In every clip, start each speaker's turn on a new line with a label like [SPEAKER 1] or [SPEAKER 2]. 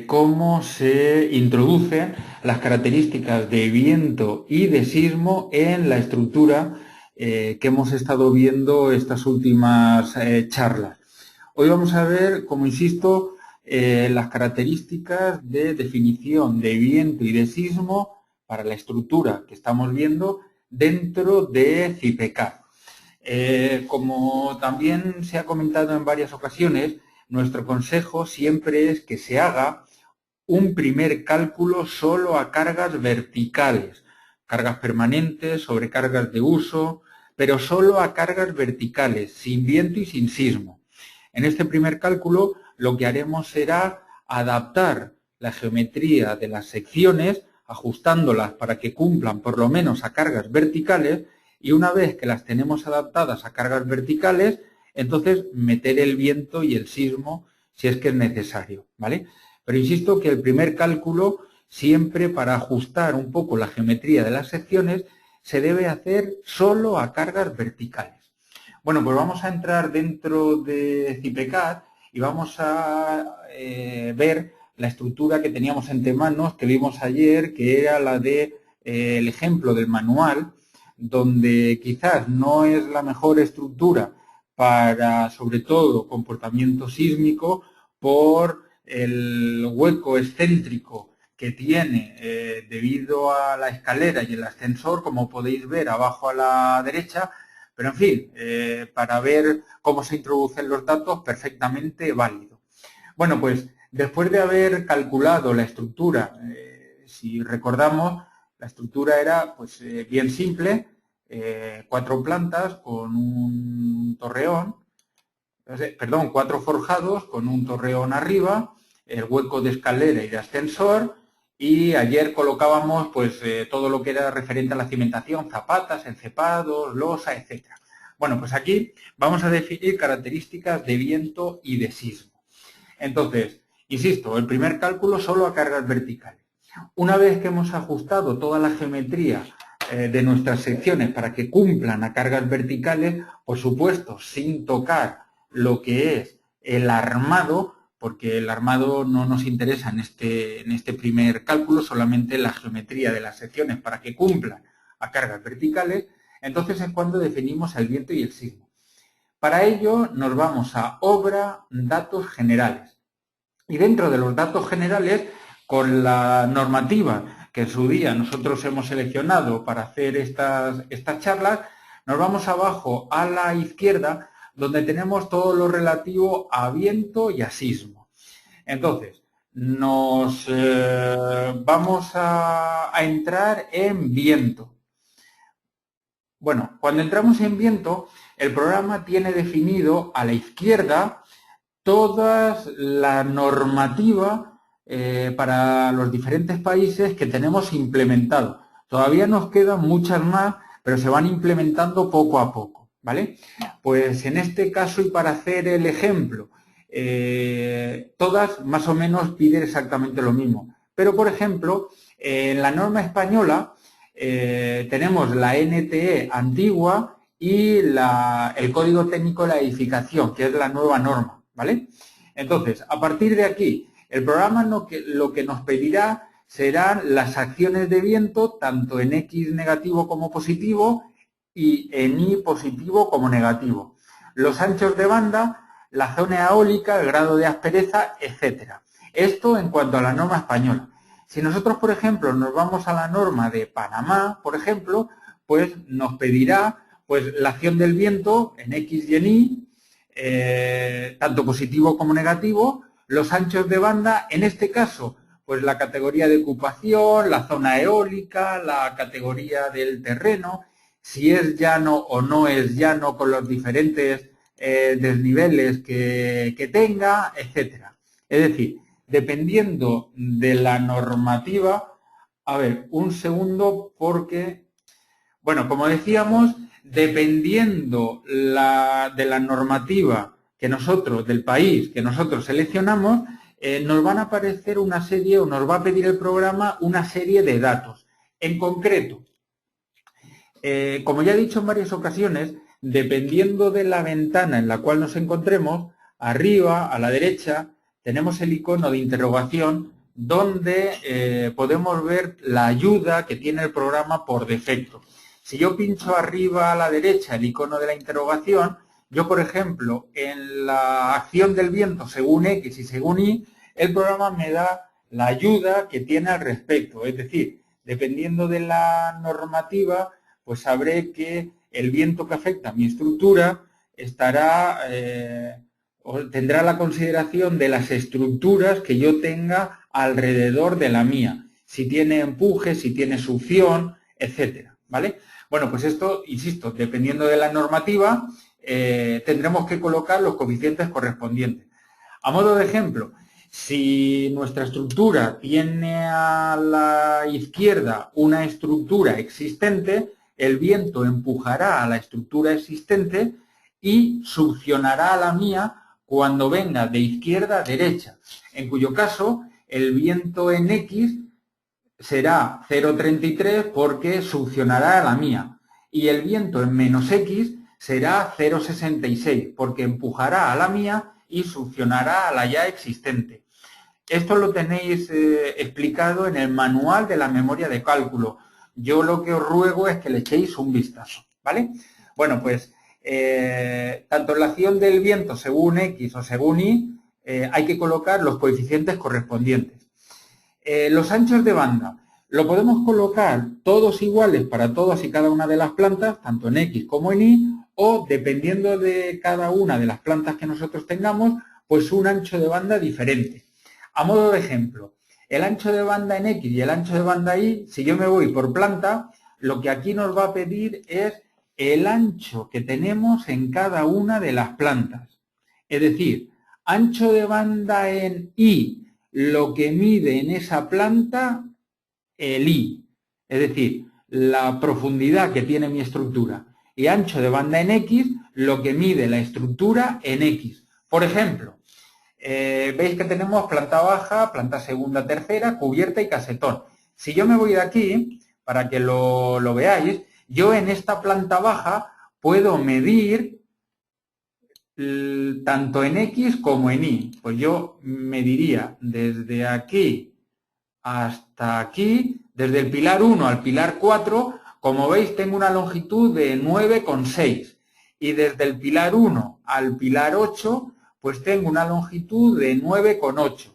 [SPEAKER 1] cómo se introducen las características de viento y de sismo en la estructura que hemos estado viendo estas últimas charlas. Hoy vamos a ver, como insisto, las características de definición de viento y de sismo para la estructura que estamos viendo dentro de CIPECAD. Como también se ha comentado en varias ocasiones, nuestro consejo siempre es que se haga un primer cálculo solo a cargas verticales, cargas permanentes, sobrecargas de uso, pero solo a cargas verticales, sin viento y sin sismo. En este primer cálculo lo que haremos será adaptar la geometría de las secciones, ajustándolas para que cumplan por lo menos a cargas verticales, y una vez que las tenemos adaptadas a cargas verticales, entonces meter el viento y el sismo si es que es necesario, ¿vale? Pero insisto que el primer cálculo, siempre para ajustar un poco la geometría de las secciones, se debe hacer solo a cargas verticales. Bueno, pues vamos a entrar dentro de CIPECAD y vamos a ver la estructura que teníamos entre manos, que vimos ayer, que era la de el ejemplo del manual, donde quizás no es la mejor estructura para, sobre todo, comportamiento sísmico por el hueco excéntrico que tiene debido a la escalera y el ascensor, como podéis ver abajo a la derecha, pero en fin, para ver cómo se introducen los datos, perfectamente válido. Bueno, pues después de haber calculado la estructura, si recordamos, la estructura era pues bien simple, 4 plantas con un torreón, perdón, 4 forjados con un torreón arriba, el hueco de escalera y de ascensor, y ayer colocábamos pues todo lo que era referente a la cimentación, zapatas, encepados, losa, etc. Bueno, pues aquí vamos a definir características de viento y de sismo. Entonces, insisto, el primer cálculo solo a cargas verticales. Una vez que hemos ajustado toda la geometría de nuestras secciones para que cumplan a cargas verticales, por supuesto, sin tocar lo que es el armado, porque el armado no nos interesa en este primer cálculo, solamente la geometría de las secciones para que cumplan a cargas verticales, entonces es cuando definimos el viento y el sismo. Para ello nos vamos a obra, datos generales. Y dentro de los datos generales, con la normativa que en su día nosotros hemos seleccionado para hacer estas charlas, nos vamos abajo a la izquierda, donde tenemos todo lo relativo a viento y a sismo. Entonces, nos vamos a entrar en viento. Bueno, cuando entramos en viento, el programa tiene definido a la izquierda toda la normativa para los diferentes países que tenemos implementado. Todavía nos quedan muchas más, pero se van implementando poco a poco, ¿vale? Pues en este caso, y para hacer el ejemplo, todas más o menos piden exactamente lo mismo. Pero, por ejemplo, en la norma española tenemos la NTE antigua y el Código Técnico de la Edificación, que es la nueva norma, ¿vale? Entonces, a partir de aquí, el programa lo que nos pedirá serán las acciones de viento, tanto en X negativo como positivo y en Y positivo como negativo. Los anchos de banda, la zona eólica, el grado de aspereza, etc. Esto en cuanto a la norma española. Si nosotros, por ejemplo, nos vamos a la norma de Panamá, por ejemplo, pues nos pedirá pues, la acción del viento en X y en Y, tanto positivo como negativo, los anchos de banda, en este caso, pues la categoría de ocupación, la zona eólica, la categoría del terreno, si es llano o no es llano con los diferentes desniveles que tenga, etcétera. Es decir, dependiendo de la normativa, a ver, un segundo porque, bueno, como decíamos, dependiendo de la normativa que nosotros, del país que nosotros seleccionamos, nos van a aparecer una serie, o nos va a pedir el programa una serie de datos. En concreto, como ya he dicho en varias ocasiones, dependiendo de la ventana en la cual nos encontremos, arriba, a la derecha, tenemos el icono de interrogación donde podemos ver la ayuda que tiene el programa por defecto. Si yo pincho arriba a la derecha el icono de la interrogación, yo, por ejemplo, en la acción del viento según X y según Y, el programa me da la ayuda que tiene al respecto. Es decir, dependiendo de la normativa, pues sabré que el viento que afecta a mi estructura estará o tendrá la consideración de las estructuras que yo tenga alrededor de la mía. Si tiene empuje, si tiene succión, etcétera, ¿vale? Bueno, pues esto, insisto, dependiendo de la normativa, tendremos que colocar los coeficientes correspondientes. A modo de ejemplo, si nuestra estructura tiene a la izquierda una estructura existente, el viento empujará a la estructura existente y succionará a la mía cuando venga de izquierda a derecha, en cuyo caso el viento en X será 0,33 porque succionará a la mía y el viento en menos X será 0,66 porque empujará a la mía y succionará a la ya existente. Esto lo tenéis explicado en el manual de la memoria de cálculo. Yo lo que os ruego es que le echéis un vistazo, ¿vale? Bueno, pues tanto en la acción del viento según X o según Y hay que colocar los coeficientes correspondientes. Los anchos de banda lo podemos colocar todos iguales para todas y cada una de las plantas, tanto en X como en Y, o dependiendo de cada una de las plantas que nosotros tengamos, pues un ancho de banda diferente. A modo de ejemplo, el ancho de banda en X y el ancho de banda Y, si yo me voy por planta, lo que aquí nos va a pedir es el ancho que tenemos en cada una de las plantas. Es decir, ancho de banda en Y, lo que mide en esa planta el I, es decir, la profundidad que tiene mi estructura, y ancho de banda en X, lo que mide la estructura en X. Por ejemplo, veis que tenemos planta baja, planta segunda, tercera, cubierta y casetón. Si yo me voy de aquí, para que lo veáis, yo en esta planta baja puedo medir tanto en X como en Y. Pues yo mediría desde aquí hasta aquí, desde el pilar 1 al pilar 4, como veis tengo una longitud de 9,6 y desde el pilar 1 al pilar 8 pues tengo una longitud de 9,8.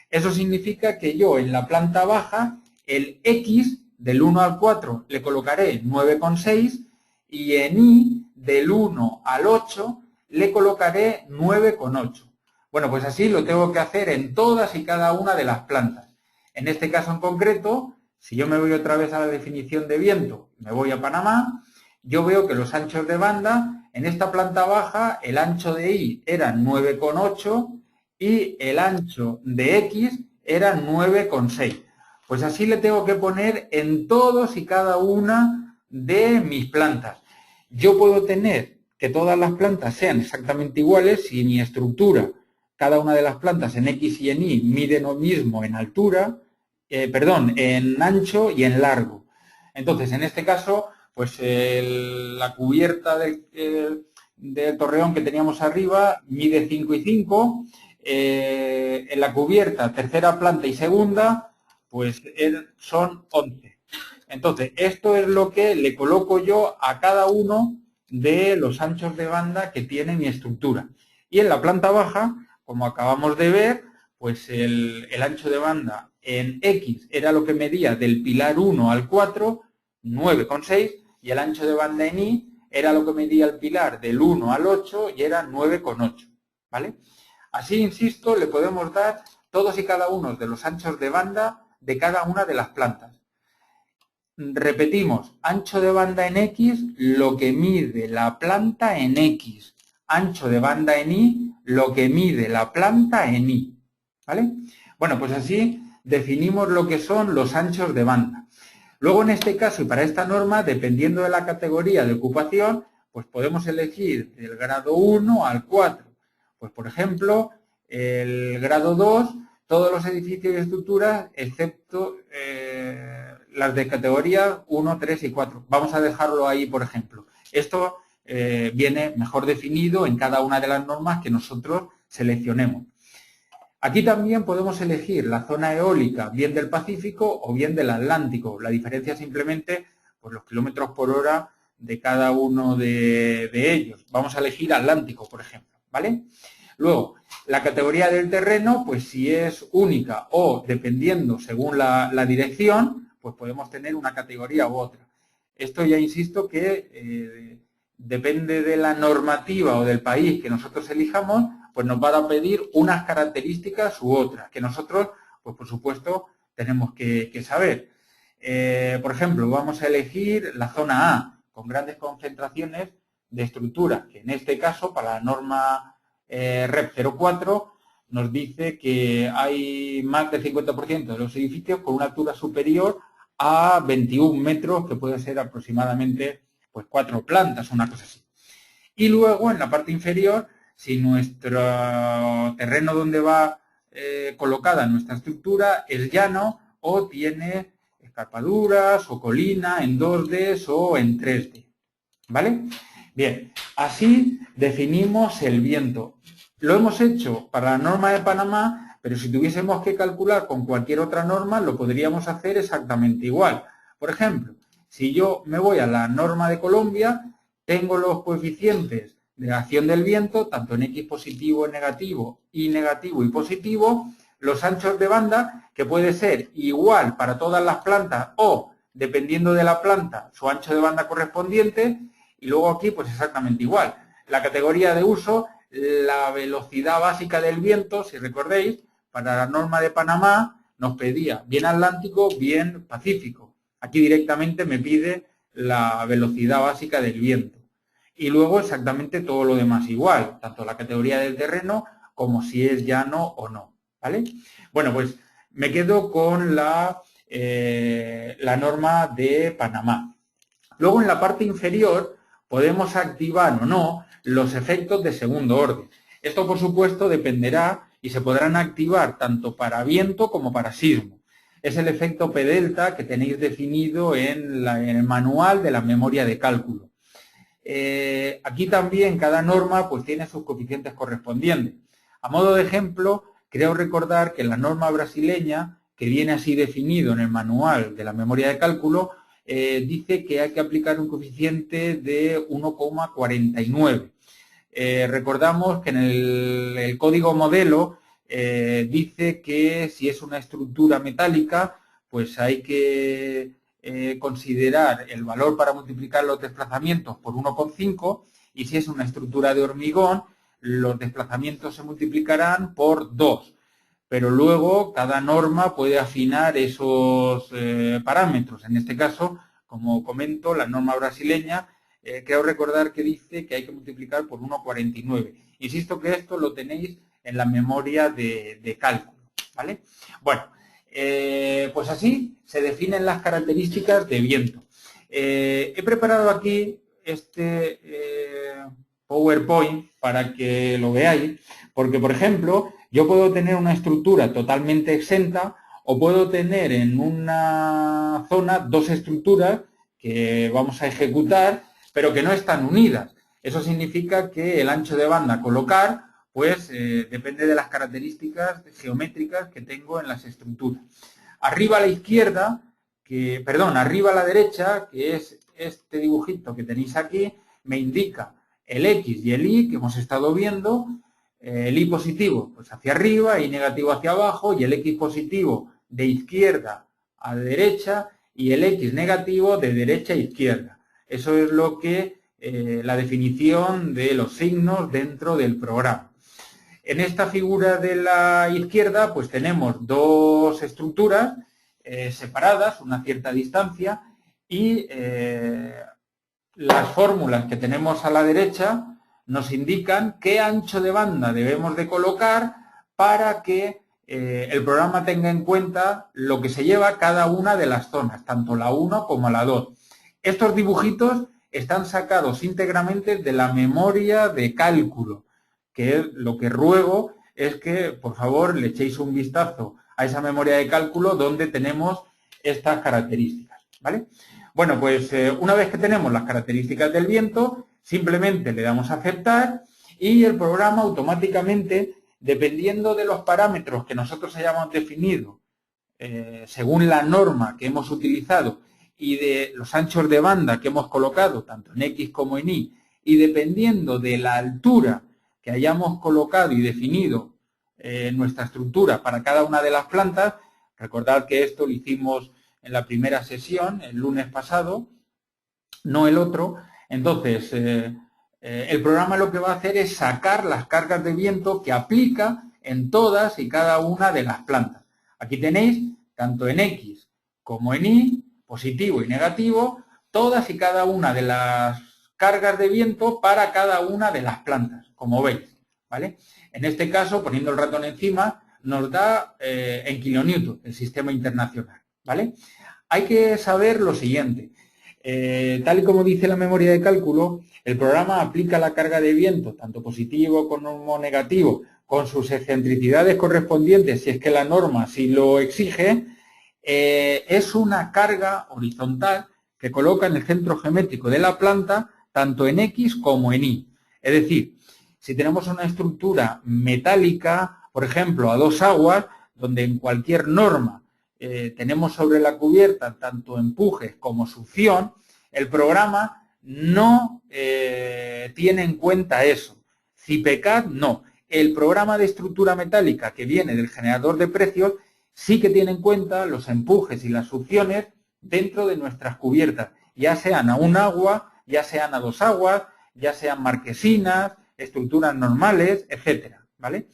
[SPEAKER 1] Eso significa que yo en la planta baja el X del 1 al 4 le colocaré 9,6 y en Y del 1 al 8 le colocaré 9,8. Bueno, pues así lo tengo que hacer en todas y cada una de las plantas. En este caso en concreto, si yo me voy otra vez a la definición de viento, me voy a Panamá, yo veo que los anchos de banda, en esta planta baja, el ancho de Y era 9,8 y el ancho de X era 9,6. Pues así le tengo que poner en todos y cada una de mis plantas. Yo puedo tener que todas las plantas sean exactamente iguales si mi estructura, cada una de las plantas en X y en Y miden lo mismo en altura, en ancho y en largo. Entonces, en este caso, pues la cubierta del torreón que teníamos arriba mide 5 y 5. En la cubierta, tercera planta y segunda, pues son 11. Entonces, esto es lo que le coloco yo a cada uno de los anchos de banda que tiene mi estructura. Y en la planta baja, como acabamos de ver, pues el ancho de banda en X era lo que medía del pilar 1 al 4, 9,6, y el ancho de banda en Y era lo que medía el pilar del 1 al 8 y era 9,8, ¿vale? Así, insisto, le podemos dar todos y cada uno de los anchos de banda de cada una de las plantas. Repetimos, ancho de banda en X, lo que mide la planta en X. Ancho de banda en Y, lo que mide la planta en Y. ¿Vale? Bueno, pues así definimos lo que son los anchos de banda. Luego, en este caso y para esta norma, dependiendo de la categoría de ocupación, pues podemos elegir del grado 1 al 4. Pues, por ejemplo, el grado 2, todos los edificios y estructuras, excepto las de categoría 1, 3 y 4. Vamos a dejarlo ahí, por ejemplo. Esto viene mejor definido en cada una de las normas que nosotros seleccionemos. Aquí también podemos elegir la zona eólica bien del Pacífico o bien del Atlántico. La diferencia es simplemente pues, los kilómetros por hora de cada uno de ellos. Vamos a elegir Atlántico, por ejemplo, ¿vale? Luego, la categoría del terreno, pues si es única o dependiendo según la dirección, pues podemos tener una categoría u otra. Esto ya insisto que depende de la normativa o del país que nosotros elijamos, pues nos van a pedir unas características u otras, que nosotros, pues por supuesto, tenemos que saber. Por ejemplo, vamos a elegir la zona A, con grandes concentraciones de estructuras, que en este caso, para la norma REP 04, nos dice que hay más del 50% de los edificios con una altura superior a 21 metros, que puede ser aproximadamente pues 4 plantas, una cosa así. Y luego, en la parte inferior, si nuestro terreno donde va colocada nuestra estructura es llano o tiene escarpaduras o colina en 2D o en 3D. ¿Vale? Bien, así definimos el viento. Lo hemos hecho para la norma de Panamá, pero si tuviésemos que calcular con cualquier otra norma, lo podríamos hacer exactamente igual. Por ejemplo, si yo me voy a la norma de Colombia, tengo los coeficientes de acción del viento, tanto en X positivo, negativo y positivo, los anchos de banda, que puede ser igual para todas las plantas o, dependiendo de la planta, su ancho de banda correspondiente, y luego aquí pues exactamente igual. La categoría de uso, la velocidad básica del viento, si recordéis, para la norma de Panamá nos pedía bien Atlántico, bien Pacífico. Aquí directamente me pide la velocidad básica del viento. Y luego exactamente todo lo demás igual, tanto la categoría del terreno como si es llano o no. ¿Vale? Bueno, pues me quedo con la norma de Panamá. Luego en la parte inferior podemos activar o no los efectos de segundo orden. Esto, por supuesto, dependerá y se podrán activar tanto para viento como para sismo. Es el efecto P delta que tenéis definido en el manual de la memoria de cálculo. Aquí también cada norma pues tiene sus coeficientes correspondientes. A modo de ejemplo, creo recordar que la norma brasileña, que viene así definido en el manual de la memoria de cálculo, dice que hay que aplicar un coeficiente de 1,49. Recordamos que en el código modelo dice que si es una estructura metálica, pues hay que considerar el valor para multiplicar los desplazamientos por 1,5 y si es una estructura de hormigón, los desplazamientos se multiplicarán por 2. Pero luego cada norma puede afinar esos parámetros. En este caso, como comento, la norma brasileña, creo recordar que dice que hay que multiplicar por 1,49. Insisto que esto lo tenéis en la memoria de cálculo, ¿vale? Bueno, pues así se definen las características de viento. He preparado aquí este PowerPoint para que lo veáis, porque, por ejemplo, yo puedo tener una estructura totalmente exenta o puedo tener en una zona dos estructuras que vamos a ejecutar, pero que no están unidas. Eso significa que el ancho de banda a colocar, pues depende de las características geométricas que tengo en las estructuras. Arriba a la izquierda, arriba a la derecha, que es este dibujito que tenéis aquí, me indica el X y el Y que hemos estado viendo. El Y positivo pues hacia arriba, Y negativo hacia abajo, y el X positivo de izquierda a derecha y el X negativo de derecha a izquierda. Eso es lo que la definición de los signos dentro del programa. En esta figura de la izquierda pues tenemos dos estructuras separadas, una cierta distancia, y las fórmulas que tenemos a la derecha nos indican qué ancho de banda debemos de colocar para que el programa tenga en cuenta lo que se lleva cada una de las zonas, tanto la 1 como la 2. Estos dibujitos están sacados íntegramente de la memoria de cálculo, que es lo que ruego es que, por favor, le echéis un vistazo a esa memoria de cálculo donde tenemos estas características, ¿vale? Bueno, pues una vez que tenemos las características del viento, simplemente le damos a aceptar y el programa automáticamente dependiendo de los parámetros que nosotros hayamos definido, según la norma que hemos utilizado y de los anchos de banda que hemos colocado, tanto en X como en Y, y dependiendo de la altura que hayamos colocado y definido nuestra estructura para cada una de las plantas, recordad que esto lo hicimos en la primera sesión, el lunes pasado, no el otro. Entonces, el programa lo que va a hacer es sacar las cargas de viento que aplica en todas y cada una de las plantas. Aquí tenéis, tanto en X como en Y, positivo y negativo, todas y cada una de las cargas de viento para cada una de las plantas, como veis, ¿vale? En este caso, poniendo el ratón encima, nos da en kilonewton, el sistema internacional, ¿vale? Hay que saber lo siguiente. Tal y como dice la memoria de cálculo, el programa aplica la carga de viento, tanto positivo como negativo, con sus excentricidades correspondientes, si es que la norma así lo exige. Es una carga horizontal que coloca en el centro geométrico de la planta, tanto en X como en Y. Es decir, si tenemos una estructura metálica, por ejemplo, a 2 aguas, donde en cualquier norma tenemos sobre la cubierta tanto empujes como succión, el programa no tiene en cuenta eso. CIPECAD no. El programa de estructura metálica que viene del generador de precios sí que tiene en cuenta los empujes y las succiones dentro de nuestras cubiertas, ya sean a 1 agua, ya sean a 2 aguas, ya sean marquesinas, estructuras normales, etcétera, ¿vale?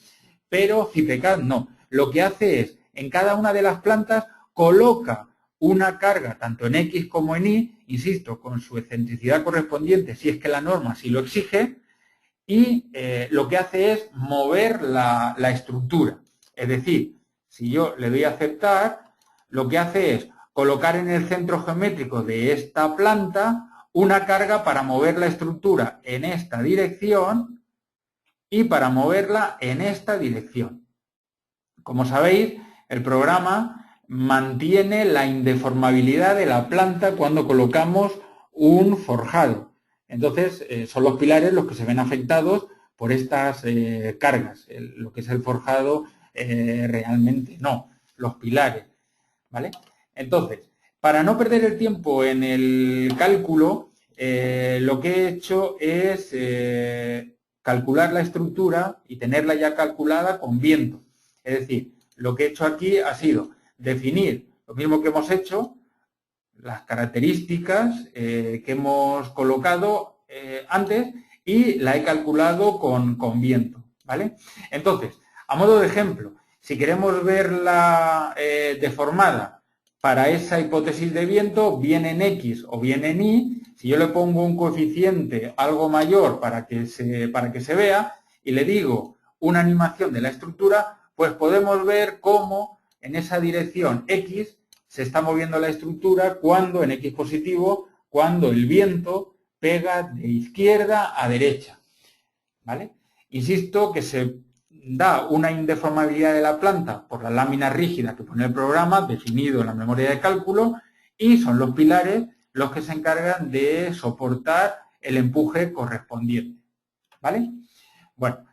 [SPEAKER 1] Pero CIPECAD no. Lo que hace es, en cada una de las plantas, coloca una carga, tanto en X como en Y, insisto, con su excentricidad correspondiente, si es que la norma así lo exige, y lo que hace es mover la estructura. Es decir, si yo le doy a aceptar, lo que hace es colocar en el centro geométrico de esta planta una carga para mover la estructura en esta dirección y para moverla en esta dirección. Como sabéis, el programa mantiene la indeformabilidad de la planta cuando colocamos un forjado. Entonces, son los pilares los que se ven afectados por estas cargas. Lo que es el forjado realmente no, los pilares, ¿vale? Entonces, para no perder el tiempo en el cálculo, lo que he hecho es calcular la estructura y tenerla ya calculada con viento. Es decir, lo que he hecho aquí ha sido definir lo mismo que hemos hecho, las características que hemos colocado antes, y la he calculado con viento, ¿vale? Entonces, a modo de ejemplo, si queremos verla deformada para esa hipótesis de viento, bien en X o bien en Y, si yo le pongo un coeficiente algo mayor para que se vea y le digo una animación de la estructura, pues podemos ver cómo en esa dirección X se está moviendo la estructura cuando en X positivo, cuando el viento pega de izquierda a derecha, ¿vale? Insisto que se da una indeformabilidad de la planta por la lámina rígida que pone el programa, definido en la memoria de cálculo, y son los pilares los que se encargan de soportar el empuje correspondiente, ¿vale? Bueno,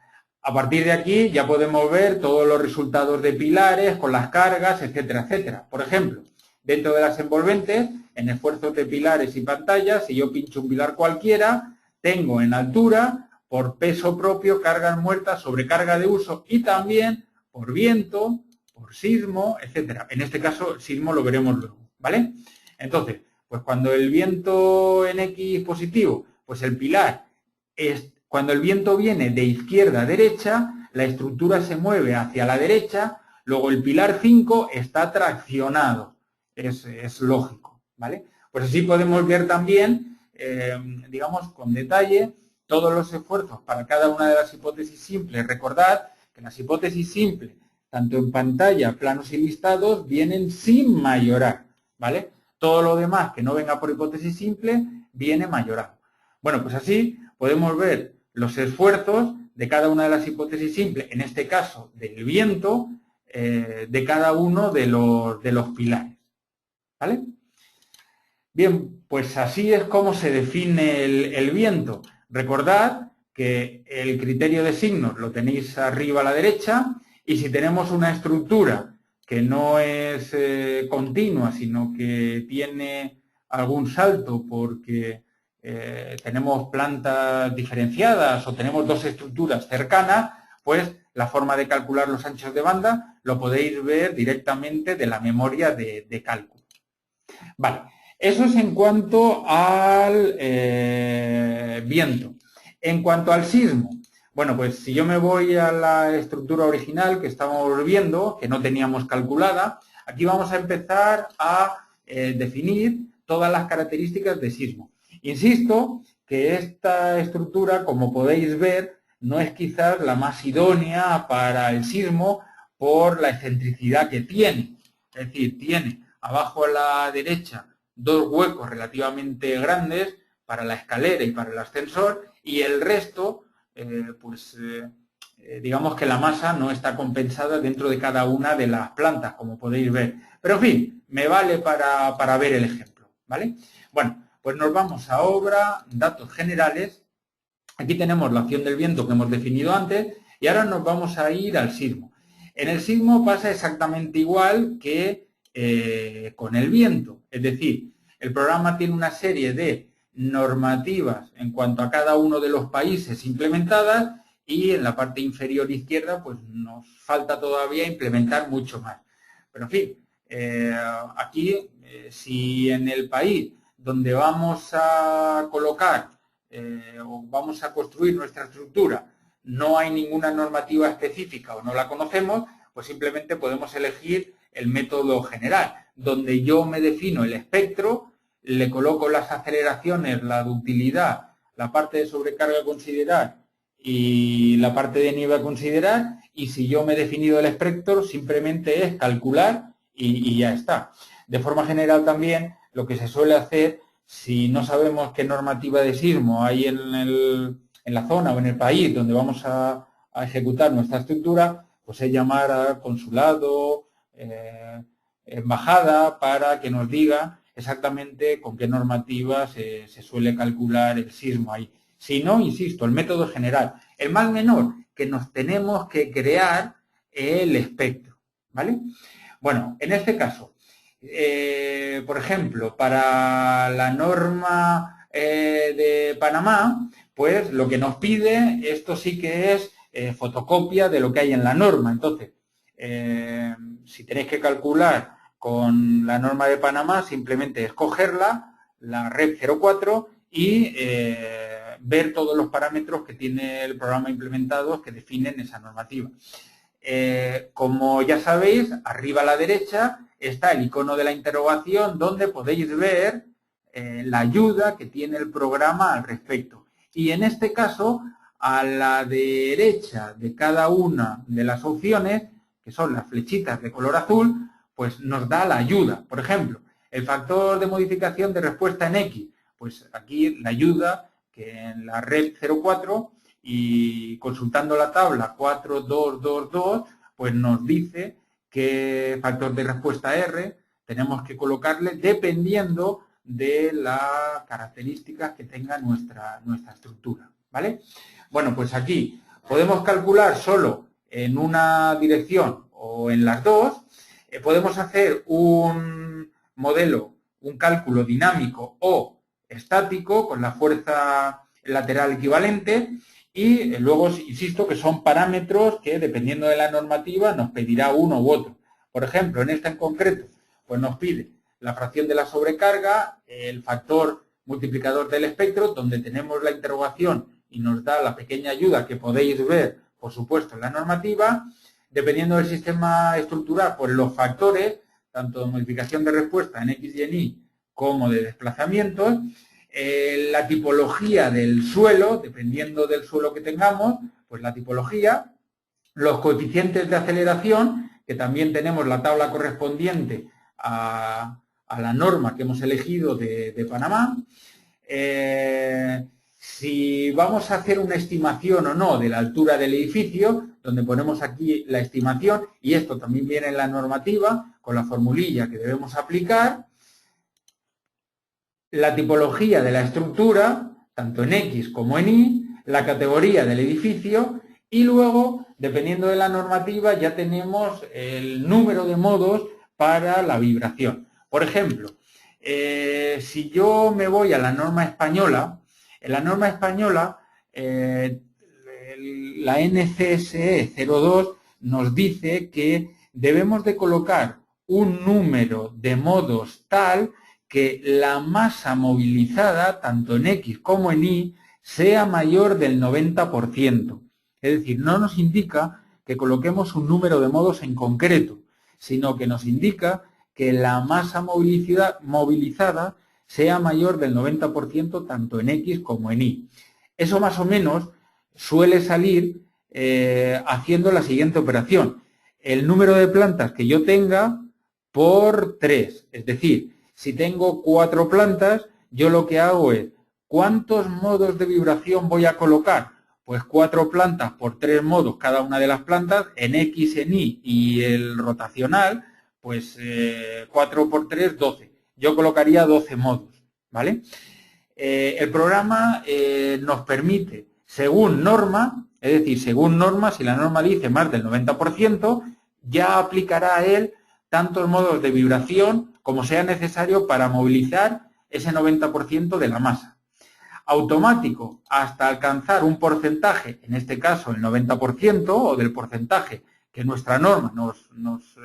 [SPEAKER 1] a partir de aquí ya podemos ver todos los resultados de pilares con las cargas, etcétera, etcétera. Por ejemplo, dentro de las envolventes, en esfuerzos de pilares y pantallas, si yo pincho un pilar cualquiera, tengo en altura, por peso propio, cargas muertas, sobrecarga de uso y también por viento, por sismo, etcétera. En este caso, el sismo lo veremos luego, ¿vale? Entonces, pues cuando el viento en X positivo, pues el pilar es... Cuando el viento viene de izquierda a derecha, la estructura se mueve hacia la derecha, luego el pilar 5 está traccionado. Es lógico, ¿vale? Pues así podemos ver también, digamos, con detalle, todos los esfuerzos para cada una de las hipótesis simples. Recordad que las hipótesis simples, tanto en pantalla, planos y listados, vienen sin mayorar, ¿vale? Todo lo demás que no venga por hipótesis simple, viene mayorado. Bueno, pues así podemos ver los esfuerzos de cada una de las hipótesis simples, en este caso del viento, de cada uno de los pilares, ¿vale? Bien, pues así es como se define el viento. Recordad que el criterio de signos lo tenéis arriba a la derecha, y si tenemos una estructura que no es continua, sino que tiene algún salto porque tenemos plantas diferenciadas o tenemos dos estructuras cercanas, pues la forma de calcular los anchos de banda lo podéis ver directamente de la memoria de cálculo. Vale, eso es en cuanto al viento. En cuanto al sismo, bueno, pues si yo me voy a la estructura original que estábamos viendo, que no teníamos calculada, aquí vamos a empezar a definir todas las características de sismo. Insisto que esta estructura, como podéis ver, no es quizás la más idónea para el sismo por la excentricidad que tiene. Es decir, tiene abajo a la derecha dos huecos relativamente grandes para la escalera y para el ascensor, y el resto, digamos que la masa no está compensada dentro de cada una de las plantas, como podéis ver. Pero en fin, me vale para ver el ejemplo, ¿vale? Bueno, pues nos vamos a obra, datos generales. Aquí tenemos la acción del viento que hemos definido antes, y ahora nos vamos a ir al sismo. En el sismo pasa exactamente igual que con el viento, es decir, el programa tiene una serie de normativas en cuanto a cada uno de los países implementadas, y en la parte inferior izquierda pues nos falta todavía implementar mucho más. Pero en fin, aquí si en el país donde vamos a colocar o vamos a construir nuestra estructura no hay ninguna normativa específica o no la conocemos, pues simplemente podemos elegir el método general, donde yo me defino el espectro, le coloco las aceleraciones, la ductilidad, la parte de sobrecarga a considerar y la parte de nieve a considerar, y si yo me he definido el espectro, simplemente es calcular y ya está. De forma general también, lo que se suele hacer, si no sabemos qué normativa de sismo hay en la zona o en el país donde vamos a ejecutar nuestra estructura, pues es llamar al consulado, embajada, para que nos diga exactamente con qué normativa se suele calcular el sismo ahí. Si no, insisto, el método general, el más menor, que nos tenemos que crear el espectro, ¿vale? Bueno, en este caso, por ejemplo, para la norma de Panamá, pues lo que nos pide, esto sí que es fotocopia de lo que hay en la norma. Entonces, si tenéis que calcular con la norma de Panamá, simplemente escogerla, la REP 04, y ver todos los parámetros que tiene el programa implementado que definen esa normativa. Como ya sabéis, arriba a la derecha está el icono de la interrogación, donde podéis ver la ayuda que tiene el programa al respecto. Y en este caso, a la derecha de cada una de las opciones, que son las flechitas de color azul, pues nos da la ayuda. Por ejemplo, el factor de modificación de respuesta en X, pues aquí la ayuda que en la REP 04, y consultando la tabla 4222, pues nos dice qué factor de respuesta R tenemos que colocarle dependiendo de las características que tenga nuestra estructura, ¿vale? Bueno, pues aquí podemos calcular solo en una dirección o en las dos. Podemos hacer un modelo, un cálculo dinámico o estático con la fuerza lateral equivalente, y luego, insisto, que son parámetros que, dependiendo de la normativa, nos pedirá uno u otro. Por ejemplo, en esta en concreto, pues nos pide la fracción de la sobrecarga, el factor multiplicador del espectro, donde tenemos la interrogación y nos da la pequeña ayuda que podéis ver, por supuesto, en la normativa. Dependiendo del sistema estructural, pues los factores, tanto de modificación de respuesta en X y en Y, como de desplazamientos. La tipología del suelo, dependiendo del suelo que tengamos, pues la tipología, los coeficientes de aceleración, que también tenemos la tabla correspondiente a la norma que hemos elegido de Panamá. Si vamos a hacer una estimación o no de la altura del edificio, donde ponemos aquí la estimación, y esto también viene en la normativa, con la formulilla que debemos aplicar. La tipología de la estructura, tanto en X como en Y, la categoría del edificio y luego, dependiendo de la normativa, ya tenemos el número de modos para la vibración. Por ejemplo, si yo me voy a la norma española, en la norma española, la NCSE 02 nos dice que debemos de colocar un número de modos tal que la masa movilizada, tanto en X como en Y, sea mayor del 90%. Es decir, no nos indica que coloquemos un número de modos en concreto, sino que nos indica que la masa movilizada sea mayor del 90% tanto en X como en Y. Eso más o menos suele salir haciendo la siguiente operación. El número de plantas que yo tenga por 3. Es decir, si tengo 4 plantas, yo lo que hago es, ¿cuántos modos de vibración voy a colocar? Pues 4 plantas por 3 modos cada una de las plantas, en X, en Y y el rotacional, pues 4 por 3, 12. Yo colocaría 12 modos, ¿vale? El programa nos permite, según norma, es decir, según norma, si la norma dice más del 90%, ya aplicará a él tantos modos de vibración como sea necesario para movilizar ese 90% de la masa. Automático hasta alcanzar un porcentaje, en este caso el 90%, o del porcentaje que nuestra norma nos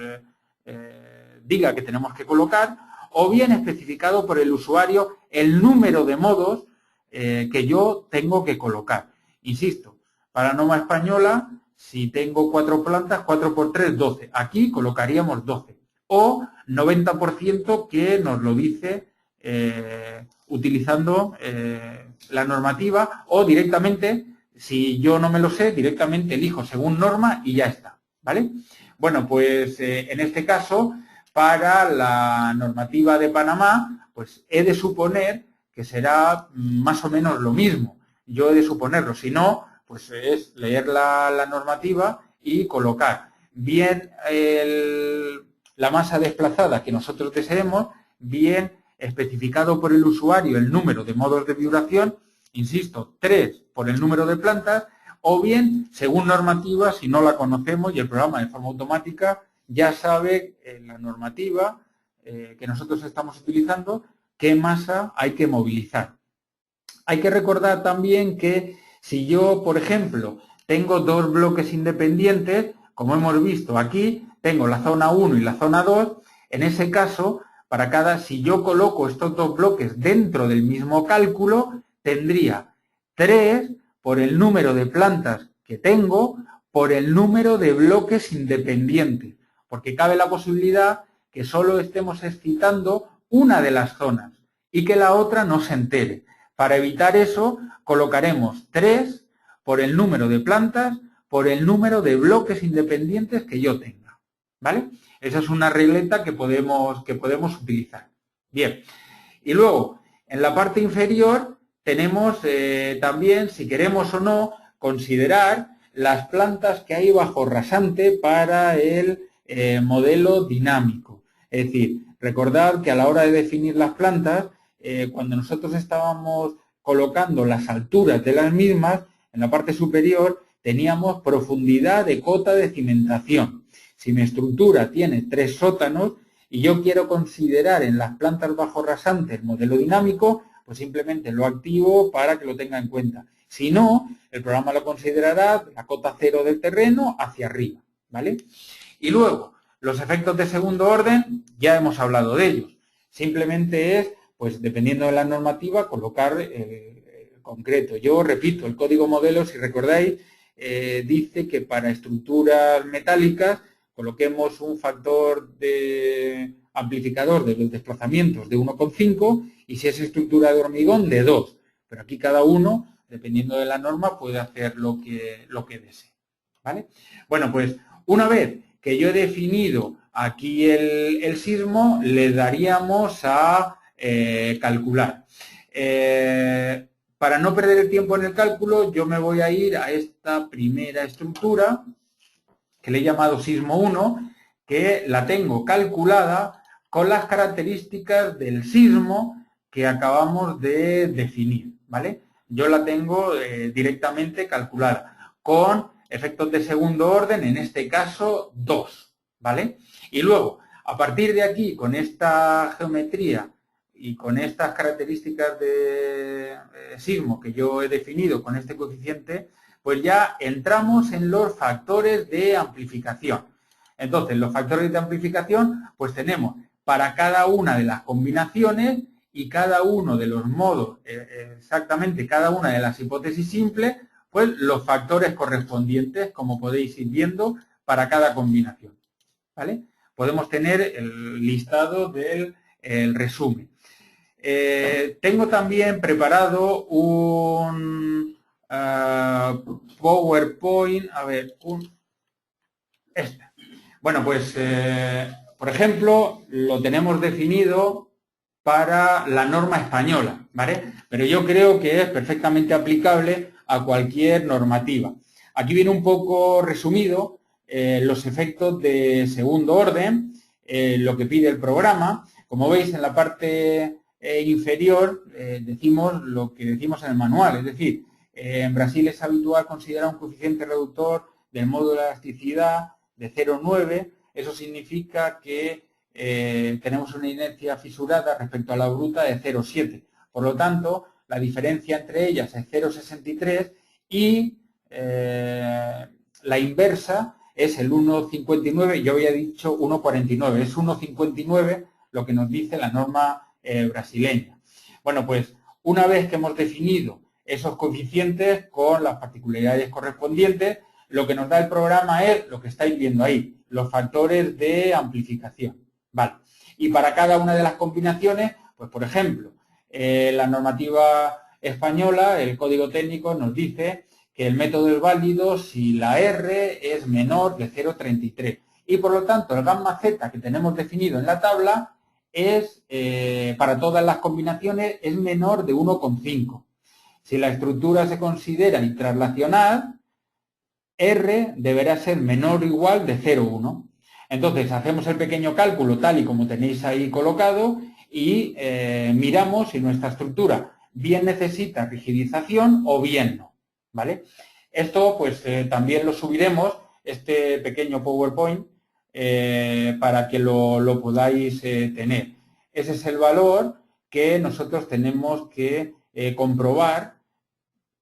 [SPEAKER 1] diga que tenemos que colocar, o bien especificado por el usuario el número de modos que yo tengo que colocar. Insisto, para la norma española, si tengo 4 plantas, 4 por 3, 12. Aquí colocaríamos 12. O 90% que nos lo dice utilizando la normativa, o directamente, si yo no me lo sé, directamente elijo según norma y ya está, ¿vale? Bueno, pues en este caso, para la normativa de Panamá, pues he de suponer que será más o menos lo mismo. Yo he de suponerlo, si no, pues es leer la normativa y colocar bien la masa desplazada que nosotros deseemos, bien especificado por el usuario el número de modos de vibración, insisto, 3 por el número de plantas, o bien, según normativa, si no la conocemos y el programa de forma automática ya sabe en la normativa que nosotros estamos utilizando qué masa hay que movilizar. Hay que recordar también que si yo, por ejemplo, tengo 2 bloques independientes, como hemos visto aquí, tengo la zona 1 y la zona 2, en ese caso, si yo coloco estos 2 bloques dentro del mismo cálculo, tendría 3 por el número de plantas que tengo por el número de bloques independientes, porque cabe la posibilidad que solo estemos excitando una de las zonas y que la otra no se entere. Para evitar eso, colocaremos 3 por el número de plantas por el número de bloques independientes que yo tenga, ¿vale? Esa es una regleta que podemos utilizar. Bien, y luego, en la parte inferior tenemos también, si queremos o no, considerar las plantas que hay bajo rasante para el modelo dinámico. Es decir, recordad que a la hora de definir las plantas, cuando nosotros estábamos colocando las alturas de las mismas, en la parte superior teníamos profundidad de cota de cimentación. Si mi estructura tiene 3 sótanos y yo quiero considerar en las plantas bajo rasante el modelo dinámico, pues simplemente lo activo para que lo tenga en cuenta. Si no, el programa lo considerará la cota 0 del terreno hacia arriba, ¿vale? Y luego, los efectos de segundo orden, ya hemos hablado de ellos. Simplemente es, pues dependiendo de la normativa, colocar concreto. Yo repito, el código modelo, si recordáis, dice que para estructuras metálicas coloquemos un factor de amplificador de los desplazamientos de 1,5 y si es estructura de hormigón de 2. Pero aquí cada uno, dependiendo de la norma, puede hacer lo que desee, ¿vale? Bueno, pues una vez que yo he definido aquí el sismo, le daríamos a calcular. Para no perder el tiempo en el cálculo, yo me voy a ir a esta primera estructura, que le he llamado sismo 1, que la tengo calculada con las características del sismo que acabamos de definir, ¿vale? yo la tengo directamente calculada, con efectos de segundo orden, en este caso 2, ¿vale? Y luego, a partir de aquí, con esta geometría y con estas características de sismo que yo he definido con este coeficiente, pues ya entramos en los factores de amplificación. Entonces, los factores de amplificación, pues tenemos para cada una de las combinaciones y cada uno de los modos, exactamente cada una de las hipótesis simples, pues los factores correspondientes, como podéis ir viendo, para cada combinación, ¿vale? Podemos tener el listado del resumen. Tengo también preparado un PowerPoint, a ver, este. Bueno, pues, por ejemplo, lo tenemos definido para la norma española, ¿vale? Pero yo creo que es perfectamente aplicable a cualquier normativa. Aquí viene un poco resumido los efectos de segundo orden, lo que pide el programa. Como veis, en la parte inferior decimos lo que decimos en el manual, es decir, en Brasil es habitual considerar un coeficiente reductor del módulo de elasticidad de 0,9, eso significa que tenemos una inercia fisurada respecto a la bruta de 0,7. Por lo tanto, la diferencia entre ellas es 0,63 y la inversa es el 1,59, yo había dicho 1,49, es 1,59 lo que nos dice la norma brasileña. Bueno, pues una vez que hemos definido esos coeficientes con las particularidades correspondientes, lo que nos da el programa es lo que estáis viendo ahí, los factores de amplificación. Vale. Y para cada una de las combinaciones, pues por ejemplo, la normativa española, el código técnico nos dice que el método es válido si la R es menor de 0,33. Y por lo tanto, el gamma Z que tenemos definido en la tabla es, para todas las combinaciones, es menor de 1,5. Si la estructura se considera intranslacional, R deberá ser menor o igual de 0,1. Entonces, hacemos el pequeño cálculo tal y como tenéis ahí colocado y miramos si nuestra estructura bien necesita rigidización o bien no, ¿vale? Esto, pues, también lo subiremos, este pequeño PowerPoint, para que lo podáis tener. Ese es el valor que nosotros tenemos que comprobar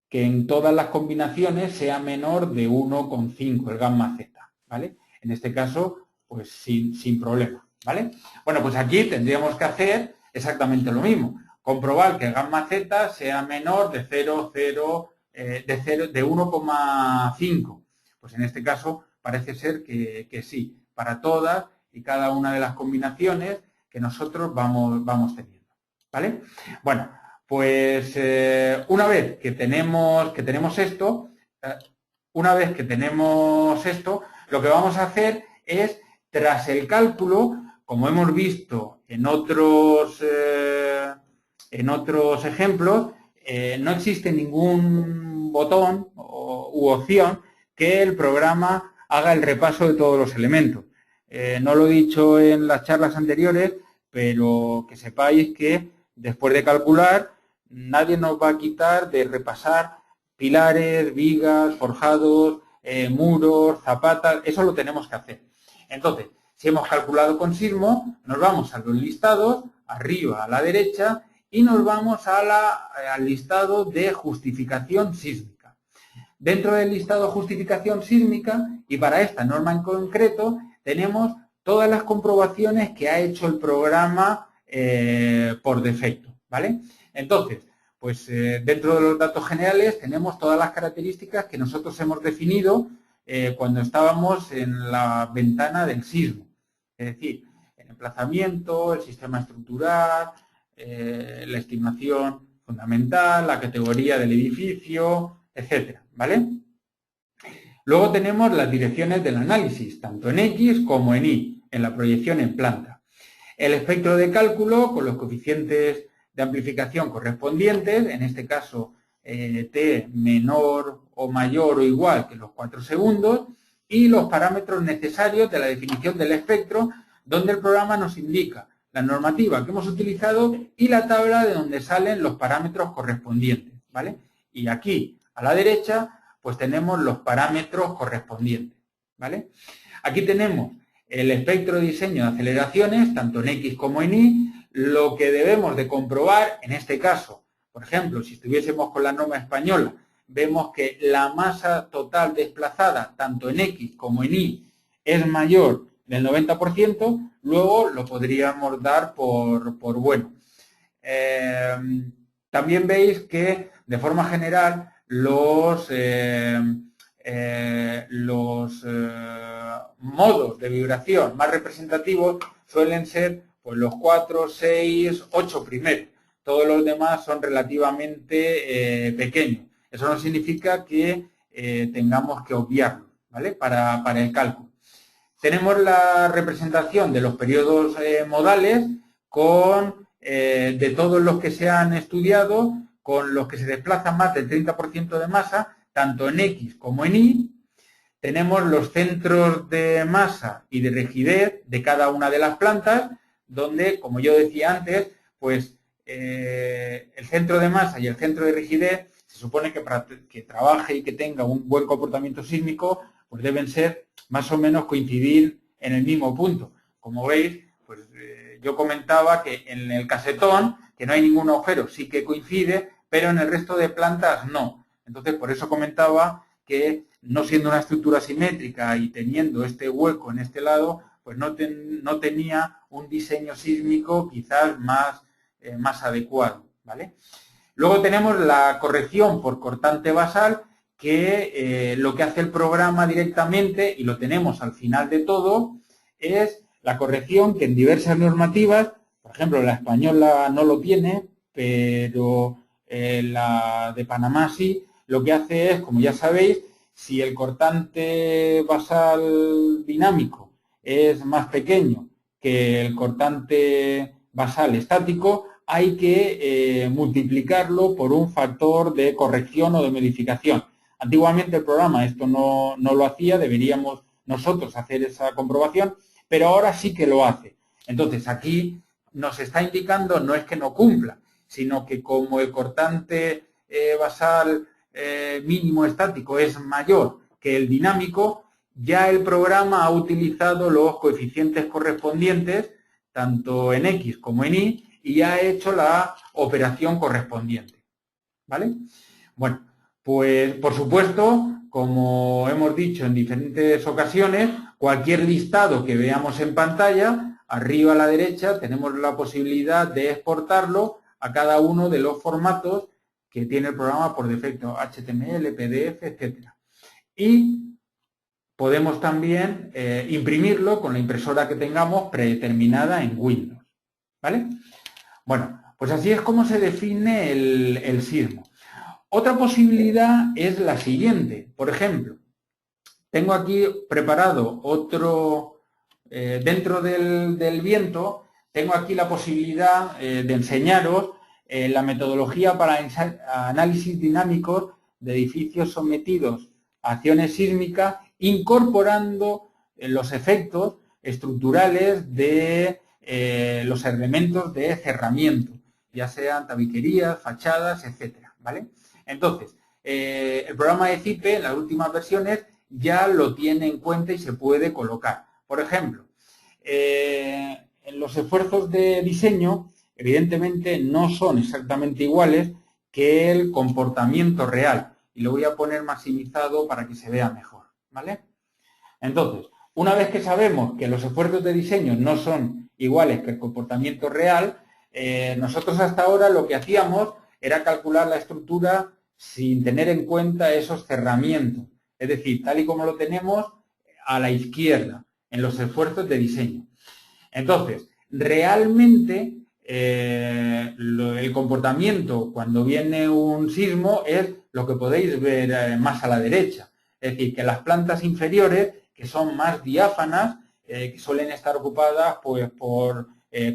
[SPEAKER 1] que en todas las combinaciones sea menor de 1,5, el gamma Z, ¿vale? En este caso, pues sin problema, ¿vale? Bueno, pues aquí tendríamos que hacer exactamente lo mismo, comprobar que el gamma Z sea menor de 1,5. Pues en este caso parece ser que sí, para todas y cada una de las combinaciones que nosotros vamos teniendo, ¿vale? Bueno, pues una vez que tenemos esto, lo que vamos a hacer es, tras el cálculo, como hemos visto en otros ejemplos, no existe ningún botón u opción que el programa haga el repaso de todos los elementos. No lo he dicho en las charlas anteriores, pero que sepáis que después de calcular, nadie nos va a quitar de repasar pilares, vigas, forjados, muros, zapatas, eso lo tenemos que hacer. Entonces, si hemos calculado con sismo, nos vamos a los listados, arriba a la derecha, y nos vamos al listado de justificación sísmica. Dentro del listado de justificación sísmica, y para esta norma en concreto, tenemos todas las comprobaciones que ha hecho el programa por defecto, ¿vale? Entonces, pues dentro de los datos generales tenemos todas las características que nosotros hemos definido cuando estábamos en la ventana del sismo. Es decir, el emplazamiento, el sistema estructural, la estimación fundamental, la categoría del edificio, etcétera, ¿vale? Luego tenemos las direcciones del análisis, tanto en X como en Y, en la proyección en planta. El espectro de cálculo con los coeficientes de amplificación correspondientes, en este caso T menor o mayor o igual que los 4 segundos, y los parámetros necesarios de la definición del espectro, donde el programa nos indica la normativa que hemos utilizado y la tabla de donde salen los parámetros correspondientes, ¿vale? y aquí a la derecha pues tenemos los parámetros correspondientes, ¿vale? Aquí tenemos el espectro de diseño de aceleraciones, tanto en X como en Y. Lo que debemos de comprobar, en este caso, por ejemplo, si estuviésemos con la norma española, vemos que la masa total desplazada, tanto en X como en Y, es mayor del 90%, luego lo podríamos dar por bueno. También veis que, de forma general, los modos de vibración más representativos suelen ser pues, los 4, 6, 8 primeros. Todos los demás son relativamente pequeños. Eso no significa que tengamos que obviarlos, ¿vale? Para el cálculo. Tenemos la representación de los periodos modales con de todos los que se han estudiado, con los que se desplazan más del 30% de masa, tanto en X como en Y. Tenemos los centros de masa y de rigidez de cada una de las plantas, donde, como yo decía antes, pues el centro de masa y el centro de rigidez se supone que para que trabaje y que tenga un buen comportamiento sísmico, pues deben ser más o menos coincidir en el mismo punto. Como veis, pues yo comentaba que en el casetón, que no hay ningún agujero, sí que coincide, pero en el resto de plantas no. Entonces, por eso comentaba que no siendo una estructura simétrica y teniendo este hueco en este lado, pues no tenía un diseño sísmico quizás más adecuado, ¿vale? Luego tenemos la corrección por cortante basal, que lo que hace el programa directamente, y lo tenemos al final de todo, es la corrección que en diversas normativas, por ejemplo, la española no lo tiene, pero la de Panamá sí, lo que hace es, como ya sabéis, si el cortante basal dinámico es más pequeño que el cortante basal estático, hay que multiplicarlo por un factor de corrección o de modificación. Antiguamente el programa esto no lo hacía, deberíamos nosotros hacer esa comprobación, pero ahora sí que lo hace. Entonces aquí nos está indicando, no es que no cumpla, sino que como el cortante basal mínimo estático es mayor que el dinámico, ya el programa ha utilizado los coeficientes correspondientes, tanto en X como en Y ha hecho la operación correspondiente, ¿vale? Bueno, pues por supuesto, como hemos dicho en diferentes ocasiones, cualquier listado que veamos en pantalla, arriba a la derecha tenemos la posibilidad de exportarlo a cada uno de los formatos que tiene el programa por defecto, HTML, PDF, etc. Y podemos también imprimirlo con la impresora que tengamos predeterminada en Windows, ¿vale? Bueno, pues así es como se define el sismo. Otra posibilidad es la siguiente. Por ejemplo, tengo aquí preparado otro, dentro del viento, tengo aquí la posibilidad de enseñaros la metodología para análisis dinámico de edificios sometidos a acciones sísmicas, incorporando los efectos estructurales de los elementos de cerramiento, ya sean tabiquerías, fachadas, etcétera, ¿vale? Entonces, el programa de CIPE, en las últimas versiones, ya lo tiene en cuenta y se puede colocar. Por ejemplo, en los esfuerzos de diseño, evidentemente no son exactamente iguales que el comportamiento real. Y lo voy a poner maximizado para que se vea mejor, ¿vale? Entonces, una vez que sabemos que los esfuerzos de diseño no son iguales que el comportamiento real, nosotros hasta ahora lo que hacíamos era calcular la estructura sin tener en cuenta esos cerramientos. Es decir, tal y como lo tenemos a la izquierda, en los esfuerzos de diseño. Entonces, realmente el comportamiento cuando viene un sismo es lo que podéis ver más a la derecha. Es decir, que las plantas inferiores, que son más diáfanas, que suelen estar ocupadas pues, por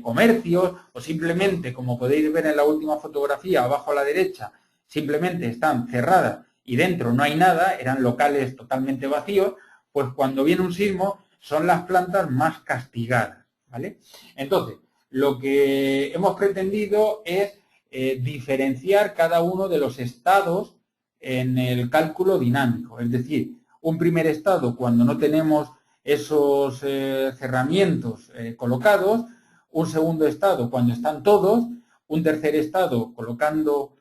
[SPEAKER 1] comercios o simplemente, como podéis ver en la última fotografía, abajo a la derecha, simplemente están cerradas y dentro no hay nada, eran locales totalmente vacíos, pues cuando viene un sismo son las plantas más castigadas, ¿vale? Entonces, lo que hemos pretendido es diferenciar cada uno de los estados en el cálculo dinámico. Es decir, un primer estado cuando no tenemos esos cerramientos colocados, un segundo estado cuando están todos, un tercer estado colocando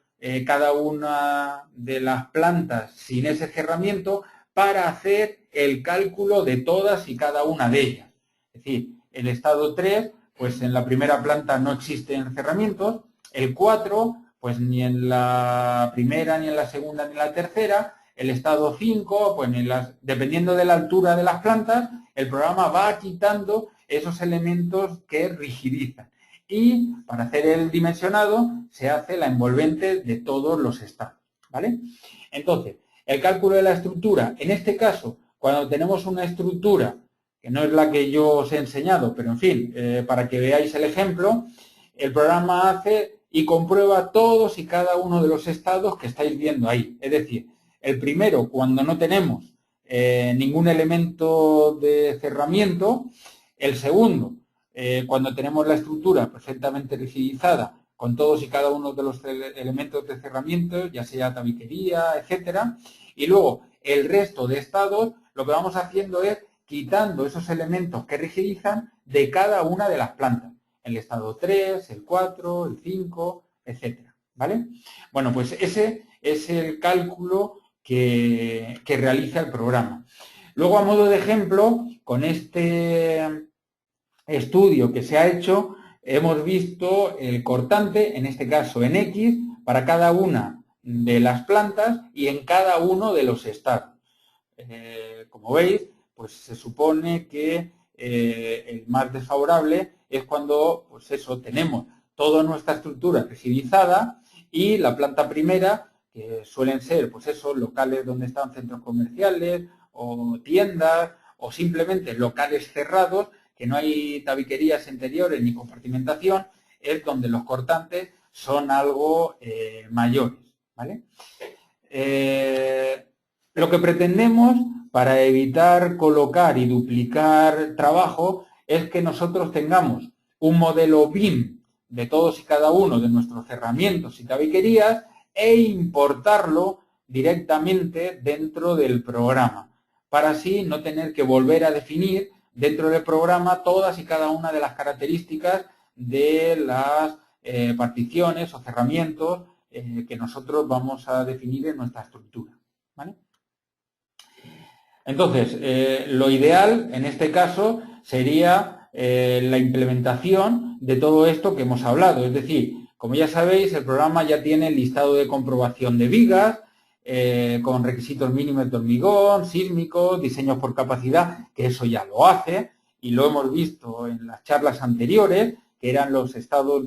[SPEAKER 1] cada una de las plantas sin ese cerramiento para hacer el cálculo de todas y cada una de ellas. Es decir, el estado 3, pues en la primera planta no existen cerramientos, el 4, pues ni en la primera, ni en la segunda, ni en la tercera, el estado 5, pues dependiendo de la altura de las plantas, el programa va quitando esos elementos que rigidizan. Y para hacer el dimensionado se hace la envolvente de todos los estados, ¿vale? Entonces, el cálculo de la estructura, en este caso, cuando tenemos una estructura, que no es la que yo os he enseñado, pero en fin, para que veáis el ejemplo, el programa hace y comprueba todos y cada uno de los estados que estáis viendo ahí. Es decir, el primero, cuando no tenemos ningún elemento de cerramiento. El segundo, cuando tenemos la estructura perfectamente rigidizada con todos y cada uno de los elementos de cerramiento, ya sea tabiquería, etcétera. Y luego, el resto de estados, lo que vamos haciendo es quitando esos elementos que rigidizan de cada una de las plantas. El estado 3, el 4, el 5, etcétera. ¿Vale? Bueno, pues ese es el cálculo que realiza el programa. Luego, a modo de ejemplo, con este estudio que se ha hecho, hemos visto el cortante, en este caso en X, para cada una de las plantas y en cada uno de los estados. Como veis, pues se supone que el más desfavorable es cuando, pues eso, tenemos toda nuestra estructura rigidizada y la planta primera, que suelen ser, pues eso, locales donde están centros comerciales o tiendas o simplemente locales cerrados, que no hay tabiquerías interiores ni compartimentación, es donde los cortantes son algo mayores, ¿vale? Lo que pretendemos para evitar colocar y duplicar trabajo es que nosotros tengamos un modelo BIM de todos y cada uno de nuestros cerramientos y tabiquerías e importarlo directamente dentro del programa, para así no tener que volver a definir dentro del programa todas y cada una de las características de las particiones o cerramientos que nosotros vamos a definir en nuestra estructura, ¿vale? Entonces, lo ideal en este caso sería la implementación de todo esto que hemos hablado. Es decir, como ya sabéis, el programa ya tiene el listado de comprobación de vigas, con requisitos mínimos de hormigón, sísmicos, diseños por capacidad, que eso ya lo hace, y lo hemos visto en las charlas anteriores, que eran los estados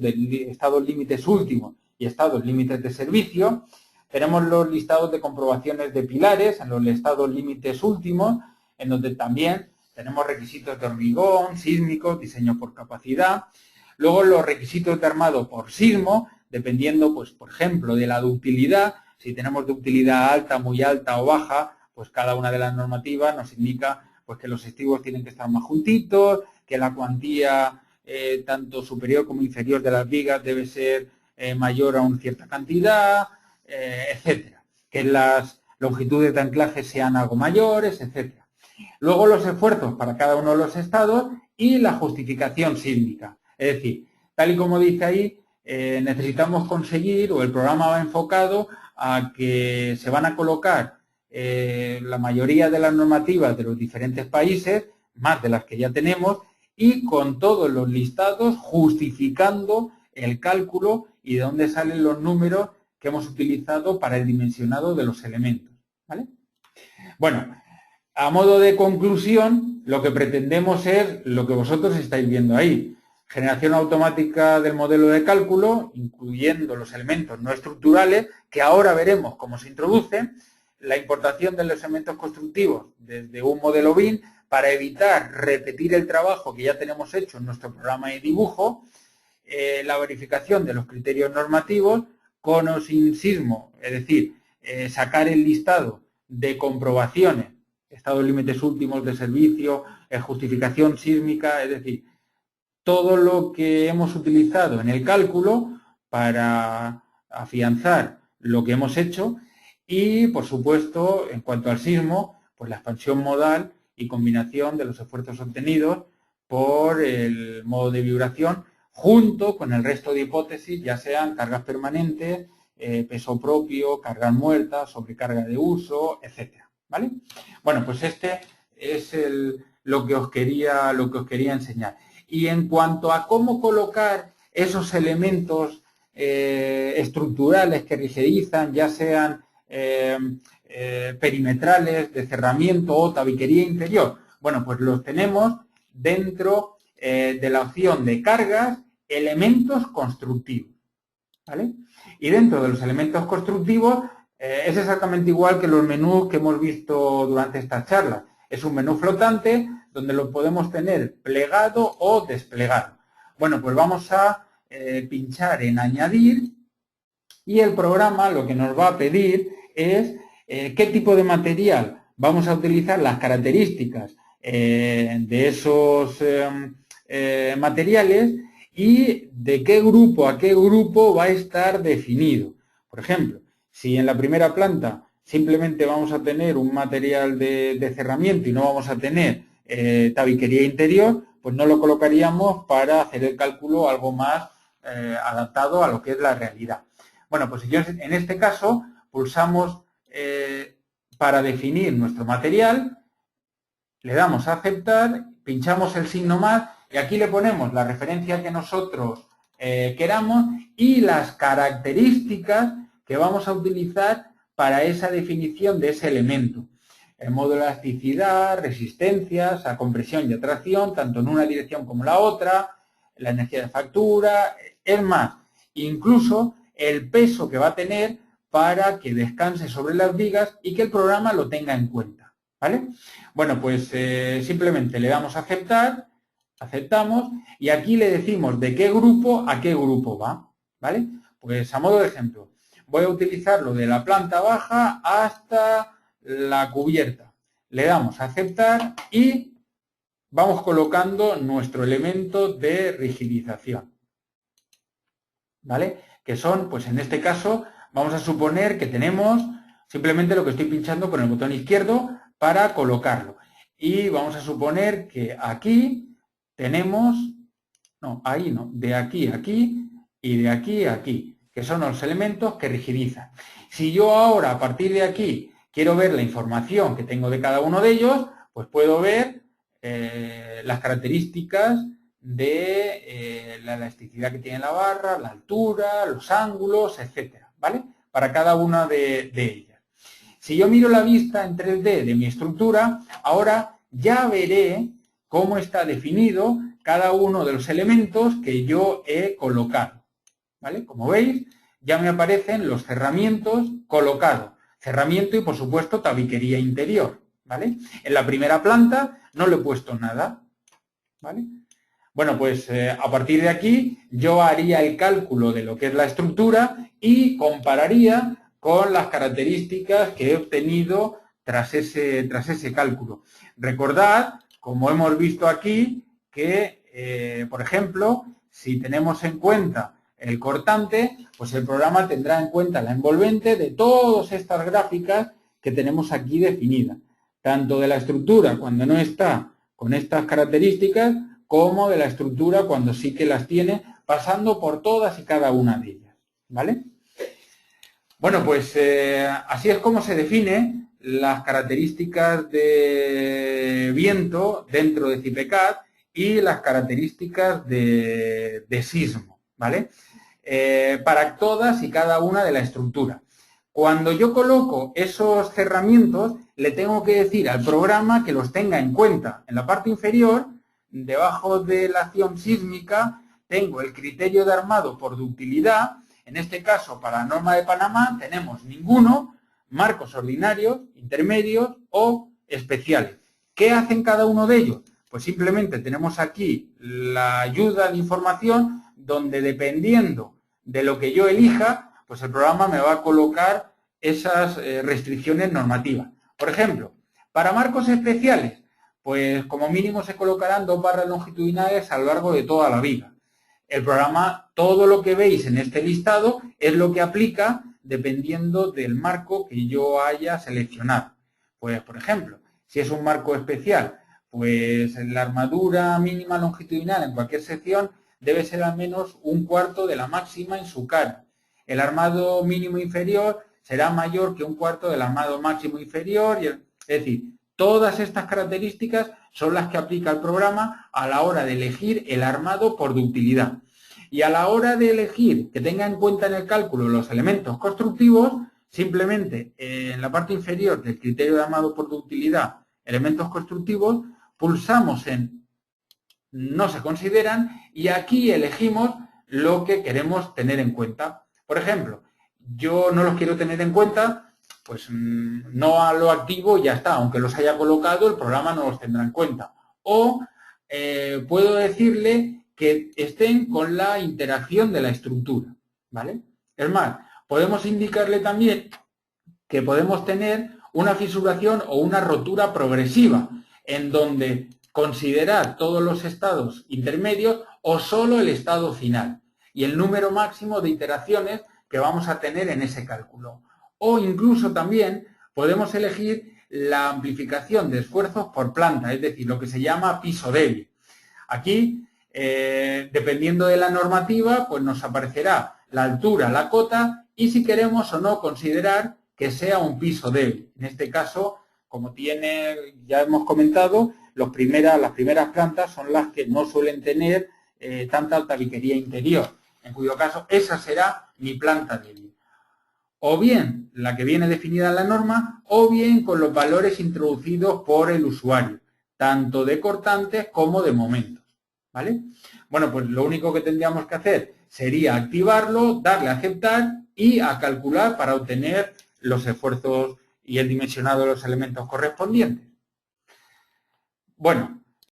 [SPEAKER 1] límites últimos y estados límites de servicio. Tenemos los listados de comprobaciones de pilares en los estados límites últimos, en donde también tenemos requisitos de hormigón, sísmicos, diseño por capacidad. Luego los requisitos de armado por sismo, dependiendo, pues, por ejemplo, de la ductilidad. Si tenemos ductilidad alta, muy alta o baja, pues cada una de las normativas nos indica pues, que los estribos tienen que estar más juntitos, que la cuantía tanto superior como inferior de las vigas debe ser mayor a una cierta cantidad, etcétera. Que las longitudes de anclaje sean algo mayores, etcétera. Luego los esfuerzos para cada uno de los estados y la justificación sísmica. Es decir, tal y como dice ahí, necesitamos conseguir, o el programa va enfocado a que se van a colocar la mayoría de las normativas de los diferentes países, más de las que ya tenemos, y con todos los listados justificando el cálculo y de dónde salen los números que hemos utilizado para el dimensionado de los elementos, ¿vale? Bueno, a modo de conclusión, lo que pretendemos es lo que vosotros estáis viendo ahí. Generación automática del modelo de cálculo, incluyendo los elementos no estructurales, que ahora veremos cómo se introducen, la importación de los elementos constructivos desde un modelo BIM para evitar repetir el trabajo que ya tenemos hecho en nuestro programa de dibujo, la verificación de los criterios normativos, con o sin sismo, es decir, sacar el listado de comprobaciones, estados límites últimos de servicio, justificación sísmica, es decir, todo lo que hemos utilizado en el cálculo para afianzar lo que hemos hecho Y, por supuesto, en cuanto al sismo, pues la expansión modal y combinación de los esfuerzos obtenidos por el modo de vibración, junto con el resto de hipótesis, ya sean cargas permanentes, peso propio, cargas muertas, sobrecarga de uso, etcétera, ¿vale? Bueno, pues este es lo que os quería enseñar. Y en cuanto a cómo colocar esos elementos estructurales que rigidizan, ya sean perimetrales, de cerramiento o tabiquería interior, bueno, pues los tenemos dentro de la opción de cargas, elementos constructivos, ¿vale? Y dentro de los elementos constructivos es exactamente igual que los menús que hemos visto durante esta charla. Es un menú flotante donde lo podemos tener plegado o desplegado. Bueno, pues vamos a pinchar en añadir y el programa lo que nos va a pedir es qué tipo de material vamos a utilizar, las características de esos materiales y de qué grupo a qué grupo va a estar definido. Por ejemplo, si en la primera planta simplemente vamos a tener un material de cerramiento y no vamos a tener tabiquería interior, pues no lo colocaríamos para hacer el cálculo algo más adaptado a lo que es la realidad. Bueno, pues yo en este caso pulsamos para definir nuestro material, le damos a aceptar, pinchamos el signo más y aquí le ponemos la referencia que nosotros queramos y las características que vamos a utilizar para esa definición de ese elemento. El modo de elasticidad, resistencias, a compresión y atracción, tanto en una dirección como en la otra, la energía de factura, es más, incluso el peso que va a tener para que descanse sobre las vigas y que el programa lo tenga en cuenta, ¿vale? Bueno, pues simplemente le damos a aceptar, aceptamos y aquí le decimos de qué grupo a qué grupo va, ¿vale? Pues a modo de ejemplo, voy a utilizarlo de la planta baja hasta la cubierta. Le damos a aceptar y vamos colocando nuestro elemento de rigidización, ¿vale? Que son, pues en este caso, vamos a suponer que tenemos simplemente lo que estoy pinchando con el botón izquierdo para colocarlo. Y vamos a suponer que aquí tenemos, no, ahí no, de aquí a aquí y de aquí a aquí, que son los elementos que rigidizan. Si yo ahora, a partir de aquí, quiero ver la información que tengo de cada uno de ellos, pues puedo ver las características de la elasticidad que tiene la barra, la altura, los ángulos, etcétera, ¿vale? Para cada una de ellas. Si yo miro la vista en 3D de mi estructura, ahora ya veré cómo está definido cada uno de los elementos que yo he colocado, ¿vale? Como veis, ya me aparecen los cerramientos colocados. Cerramiento y, por supuesto, tabiquería interior, ¿vale? En la primera planta no le he puesto nada, ¿vale? Bueno, pues a partir de aquí yo haría el cálculo de lo que es la estructura y compararía con las características que he obtenido tras ese cálculo. Recordad, como hemos visto aquí, que, por ejemplo, si tenemos en cuenta el cortante, pues el programa tendrá en cuenta la envolvente de todas estas gráficas que tenemos aquí definidas, tanto de la estructura cuando no está con estas características, como de la estructura cuando sí que las tiene, pasando por todas y cada una de ellas, ¿vale? Bueno, pues así es como se definen las características de viento dentro de CIPECAD y las características de sismo, ¿vale? Para todas y cada una de la estructura. Cuando yo coloco esos cerramientos, le tengo que decir al programa que los tenga en cuenta. En la parte inferior, debajo de la acción sísmica, tengo el criterio de armado por ductilidad. En este caso, para la norma de Panamá, tenemos ninguno, marcos ordinarios, intermedios o especiales. ¿Qué hacen cada uno de ellos? Pues simplemente tenemos aquí la ayuda de información donde, dependiendo de lo que yo elija, pues el programa me va a colocar esas restricciones normativas. Por ejemplo, para marcos especiales, pues como mínimo se colocarán 2 barras longitudinales a lo largo de toda la viga. El programa, todo lo que veis en este listado, es lo que aplica dependiendo del marco que yo haya seleccionado. Pues, por ejemplo, si es un marco especial, pues la armadura mínima longitudinal en cualquier sección debe ser al menos 1/4 de la máxima en su cara. El armado mínimo inferior será mayor que 1/4 del armado máximo inferior. Es decir, todas estas características son las que aplica el programa a la hora de elegir el armado por ductilidad. Y a la hora de elegir que tenga en cuenta en el cálculo los elementos constructivos, simplemente en la parte inferior del criterio de armado por ductilidad, elementos constructivos, pulsamos en no se consideran y aquí elegimos lo que queremos tener en cuenta. Por ejemplo, yo no los quiero tener en cuenta, pues no lo activo y ya está. Aunque los haya colocado, el programa no los tendrá en cuenta. O puedo decirle que estén con la interacción de la estructura, ¿vale? Es más, podemos indicarle también que podemos tener una fisuración o una rotura progresiva, en donde considerar todos los estados intermedios o solo el estado final y el número máximo de iteraciones que vamos a tener en ese cálculo. O incluso también podemos elegir la amplificación de esfuerzos por planta, es decir, lo que se llama piso débil. Aquí, dependiendo de la normativa, pues nos aparecerá la altura, la cota y si queremos o no considerar que sea un piso débil. En este caso, como ya hemos comentado, las primeras plantas son las que no suelen tener tanta tabiquería interior, en cuyo caso esa será mi planta débil. O bien la que viene definida en la norma, o bien con los valores introducidos por el usuario, tanto de cortantes como de momentos, ¿vale? Bueno, pues lo único que tendríamos que hacer sería activarlo, darle a aceptar y a calcular para obtener los esfuerzos y el dimensionado de los elementos correspondientes. Bueno,